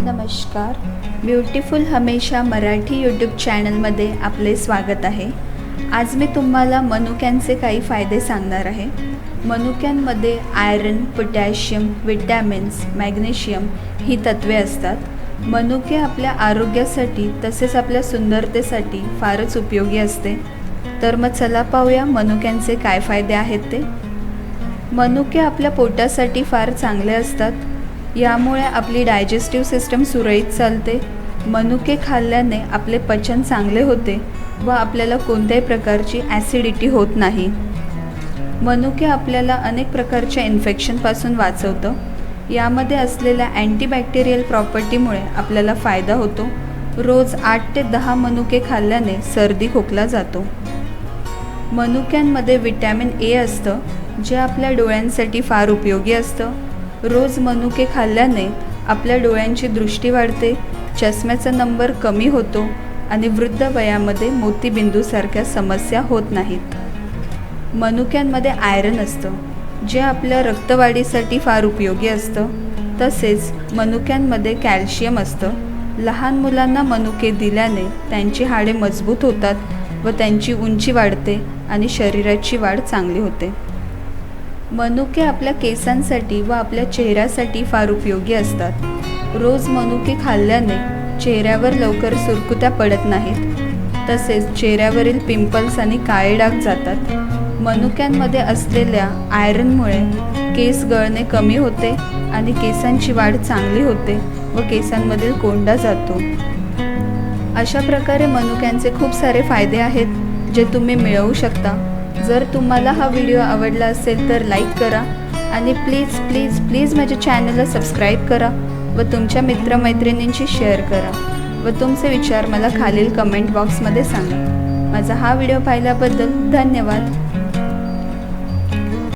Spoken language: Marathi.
नमस्कार. ब्युटिफुल हमेशा मराठी यूट्यूब चॅनलमध्ये आपले स्वागत आहे. आज मी तुम्हाला मनुक्यांचे काही फायदे सांगणार आहे. मनुक्यांमध्ये आयरन, पोटॅशियम, विटॅमिन्स, मॅग्नेशियम ही तत्वे असतात. मनुके आपल्या आरोग्यासाठी तसेच आपल्या सुंदरतेसाठी फारच उपयोगी असते. तर मग चला पाहूया मनुक्यांचे काय फायदे आहेत ते. मनुके आपल्या पोटासाठी फार चांगले असतात. यामुळे आपली डायजेस्टिव्ह सिस्टम सुरळीत चालते. मनुके खाल्ल्याने आपले पचन चांगले होते व आपल्याला कोणत्याही प्रकारची ॲसिडिटी होत नाही. मनुके आपल्याला अनेक प्रकारच्या इन्फेक्शनपासून वाचवतं. यामध्ये असलेल्या अँटीबॅक्टेरियल प्रॉपर्टीमुळे आपल्याला फायदा होतो. रोज 8 ते 10 मनुके खाल्ल्याने सर्दी खोकला जातो. मनुक्यांमध्ये विटॅमिन ए असतं, जे आपल्या डोळ्यांसाठी फार उपयोगी असतं. रोज मनुके खाल्ल्याने आपल्या डोळ्यांची दृष्टी वाढते, चष्म्याचा नंबर कमी होतो आणि वृद्ध वयामध्ये मोतीबिंदूसारख्या समस्या होत नाहीत. मनुक्यांमध्ये आयरन असतं, जे आपल्या रक्तवाढीसाठी फार उपयोगी असतं. तसेच मनुक्यांमध्ये कॅल्शियम असतं. लहान मुलांना मनुके दिल्याने त्यांची हाडे मजबूत होतात व त्यांची उंची वाढते आणि शरीराची वाढ चांगली होते. मनुके आपल्या केसांसाठी व आपल्या चेहऱ्यासाठी फार उपयोगी असतात. रोज मनुके खाल्ल्याने चेहऱ्यावर लवकर सुरकुत्या पडत नाहीत. तसेच चेहऱ्यावरील पिंपल्स आणि काळे डाग जातात. मनुक्यांमध्ये असलेल्या आयरनमुळे केस गळणे कमी होते आणि केसांची वाढ चांगली होते व केसांमधील कोंडा जातो. अशा प्रकारे मनुक्यांचे खूप सारे फायदे आहेत, जे तुम्ही मिळवू शकता. जर तुम्हाला हा व्हिडिओ आवडला असेल तर लाईक करा आणि प्लीज प्लीज प्लीज माझ्या चॅनलला सबस्क्राईब करा व तुमच्या मित्रमैत्रिणींशी शेअर करा व तुमचे विचार मला खालील कमेंट बॉक्समध्ये सांगा. माझा हा व्हिडिओ पाहिल्याबद्दल धन्यवाद.